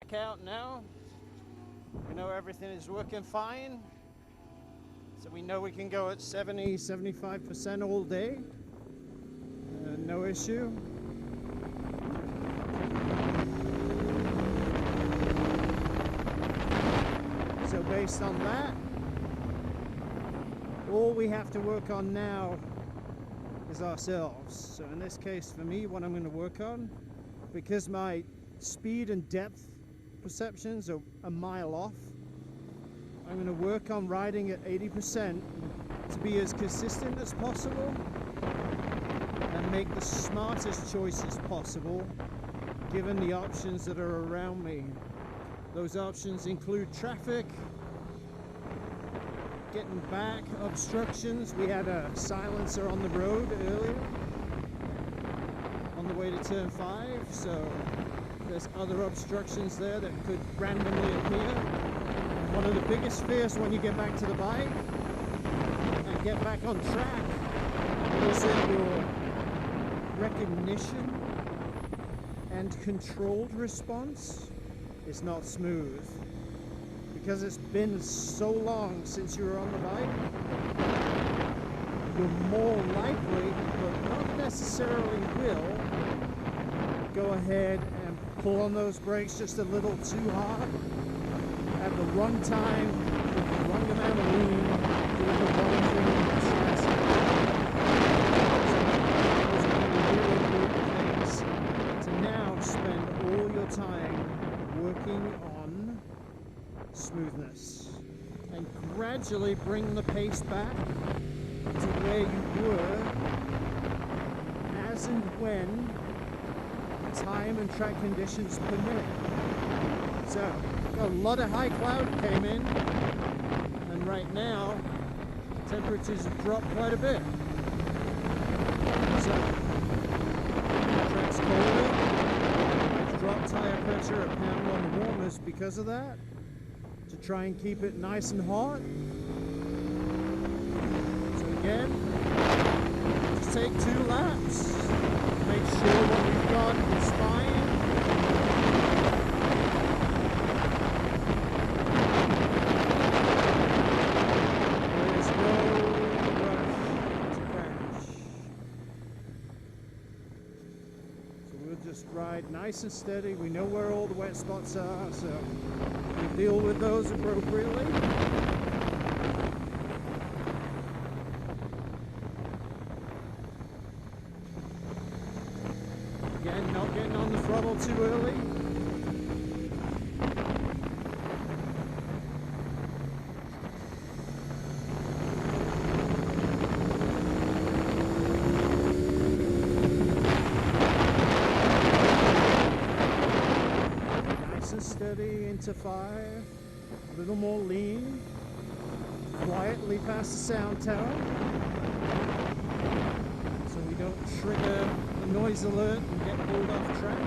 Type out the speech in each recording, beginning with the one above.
back out now. We know everything is working fine. So we know we can go at 70-75% all day. No issue. So based on that, all we have to work on now is ourselves. So in this case for me, what I'm going to work on, because my speed and depth perceptions are a mile off, I'm going to work on riding at 80% to be as consistent as possible and make the smartest choices possible given the options that are around me. Those options include traffic, getting back, obstructions. We had a silencer on the road earlier on the way to turn 5, so there's other obstructions there that could randomly appear. One of the biggest fears when you get back to the bike and get back on track is that your recognition and controlled response is not smooth. Because it's been so long since you were on the bike, you're more likely, but not necessarily will, go ahead and pull on those brakes just a little too hard at the wrong time, with the wrong amount of lean, doing the wrong thing in the chassis. So those are really good things to now spend all your time working on smoothness and gradually bring the pace back to where you were as and when time and track conditions permit. So a lot of high cloud came in, and right now temperatures have dropped quite a bit. So track's colder. I've dropped tire pressure a pound on the warmers because of that, to try and keep it nice and hot. So again, just take 2 laps, make sure what we've got is fine. There's no rush to crash. So we'll just ride nice and steady. We know where all the wet spots are, so we'll deal with those appropriately. Again, not getting on the throttle too early. Nice and steady into 5. A little more lean. Quietly past the sound tower, so we don't trigger the noise alert and get pulled off track.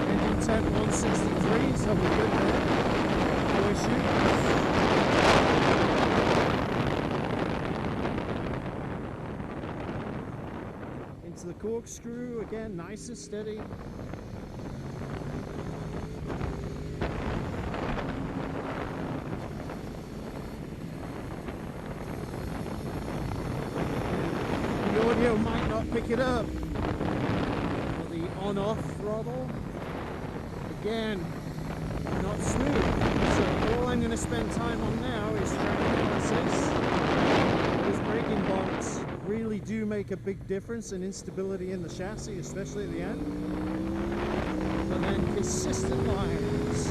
Engine temp 163, so we're good there. No issue. Into the corkscrew, again, nice and steady. Audio might not pick it up. The on-off throttle, again, not smooth. So all I'm going to spend time on now is track analysis. Those braking bumps really do make a big difference in instability in the chassis, especially at the end. But then consistent lines.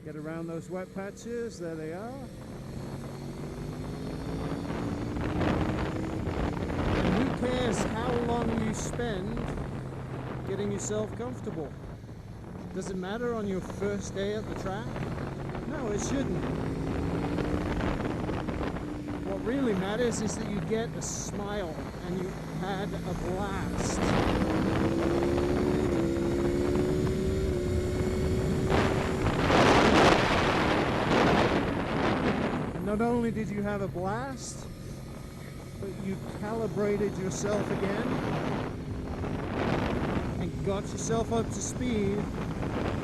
Get around those wet patches, there they are. And who cares how long you spend getting yourself comfortable? Does it matter on your first day at the track? No, it shouldn't. What really matters is that you get a smile and you had a blast. And not only did you have a blast, but you calibrated yourself again and got yourself up to speed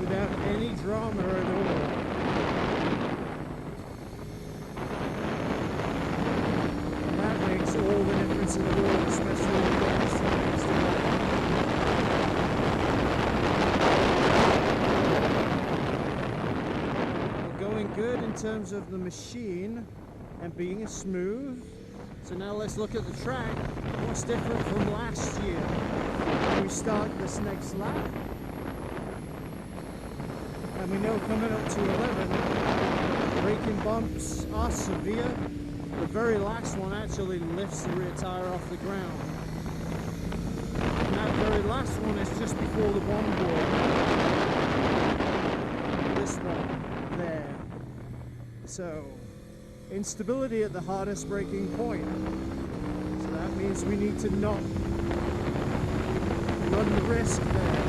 without any drama at all. All the difference in the world, especially when it comes to next to we're going good in terms of the machine and being smooth. So now let's look at the track. What's different from last year? We start this next lap, and we know coming up to 11, braking bumps are severe. The very last one actually lifts the rear tire off the ground. And that very last one is just before the one board. This one, there. So, instability at the hardest braking point. So that means we need to not run the risk there.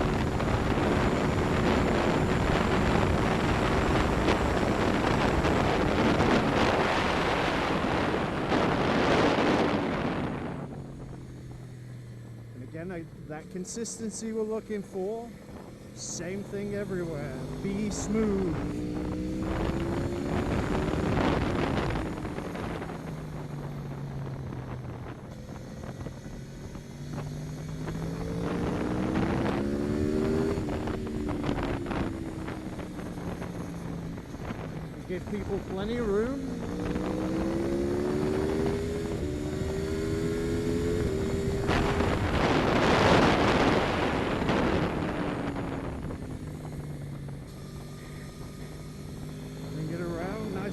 That consistency we're looking for, same thing everywhere. Be smooth. Give people plenty of room.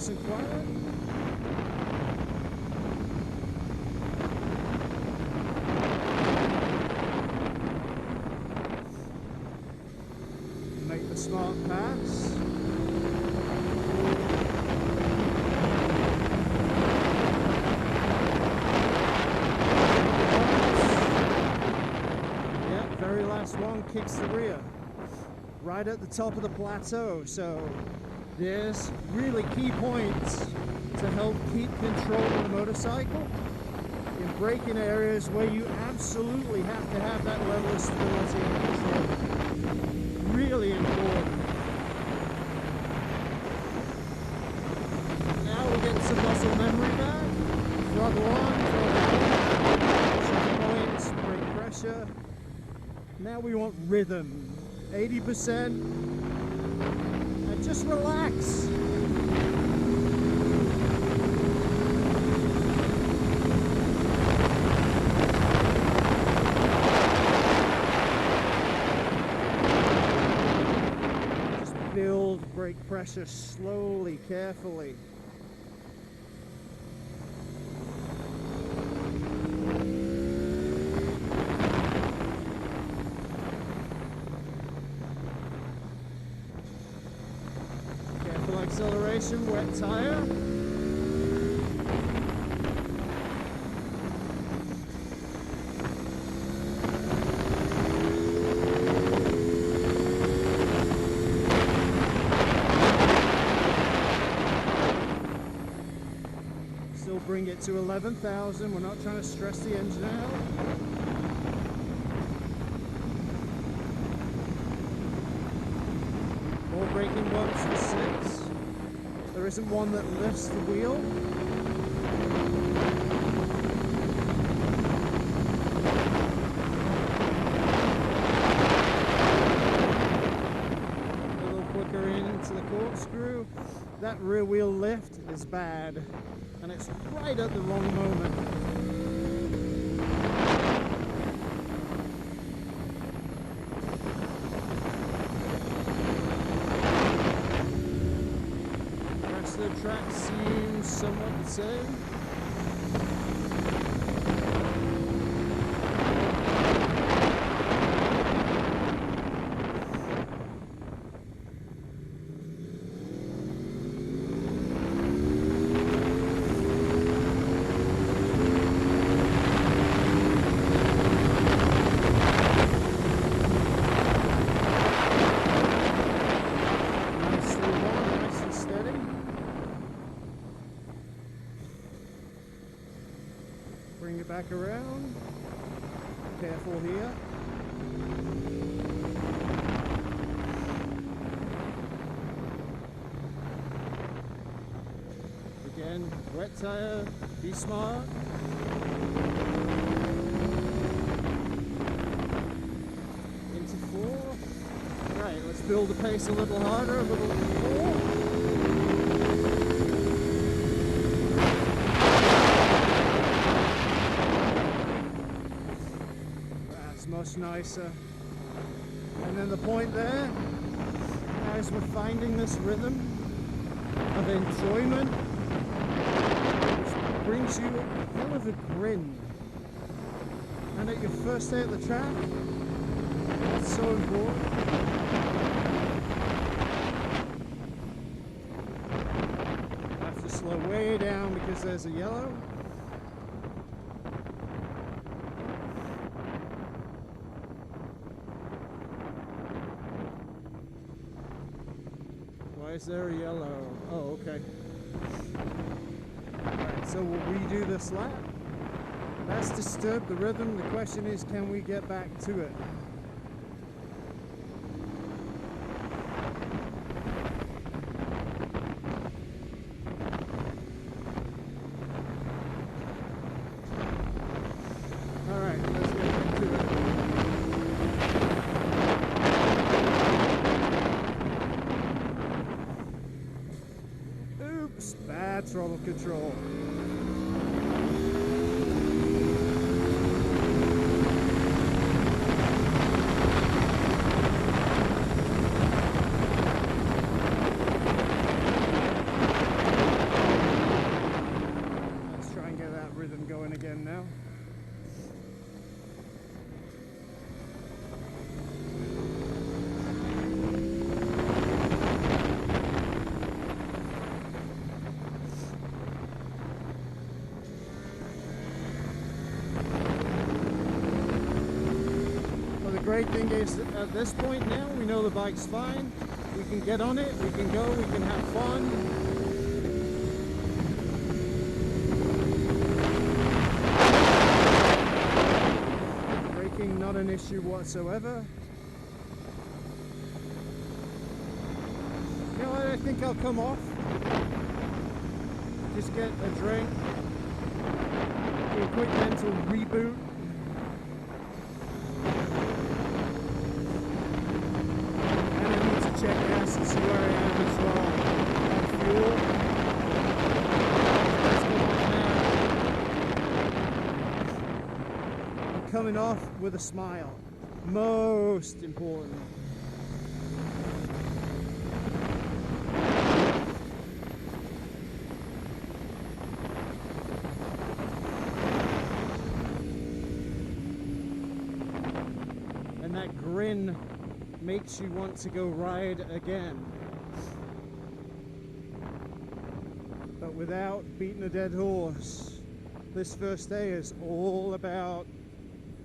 And quiet. Make the smart pass. Yeah, very last one kicks the rear. Right at the top of the plateau, so there's really key points to help keep control of the motorcycle in braking areas where you absolutely have to have that level of stability and control. Really important. Now we're getting some muscle memory back. Throttle on, throttle out, check points, brake pressure. Now we want rhythm. 80%. Just relax. Just build brake pressure slowly, carefully. Acceleration, wet tire. Still bring it to 11,000. We're not trying to stress the engine out. More braking bumps for 6. There isn't one that lifts the wheel. A little quicker into the corkscrew. That rear wheel lift is bad, and it's right at the wrong moment. The track seems somewhat the same. back around. Careful here. Again, wet tire, be smart. Into 4. Right, let's build the pace a little harder, a little 4. That's much nicer. And then the point there, as we're finding this rhythm of enjoyment, which brings you a hell of a grin. And at your first day at the track, that's so important. I have to slow way down because there's a yellow. Why is there a yellow? Oh, okay. Alright, so we'll redo this lap. That's disturbed the rhythm. The question is, can we get back to it? Alright, let's get back to it. Oops, bad throttle control. Let's try and get that rhythm going again now. The great thing is that at this point now we know the bike's fine, we can get on it, we can go, we can have fun. Braking not an issue whatsoever. You know what, I think I'll come off, just get a drink, do a quick mental reboot. Check gas and see where I am as well. And fuel. Let's go off now. I'm coming off with a smile. Most important. And that grin makes you want to go ride again, but without beating a dead horse. This first day is all about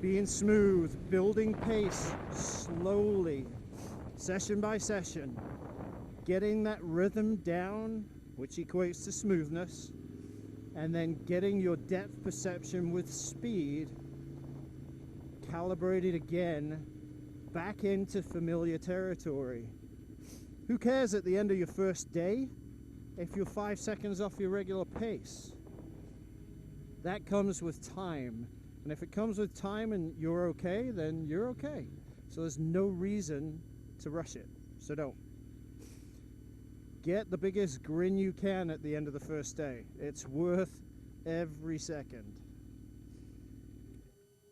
being smooth, building pace slowly, session by session, getting that rhythm down, which equates to smoothness, and then getting your depth perception with speed calibrated again back into familiar territory. Who cares at the end of your first day if you're 5 seconds off your regular pace? That comes with time. And if it comes with time and you're okay, then you're okay. So there's no reason to rush it. So don't. Get the biggest grin you can at the end of the first day. It's worth every second.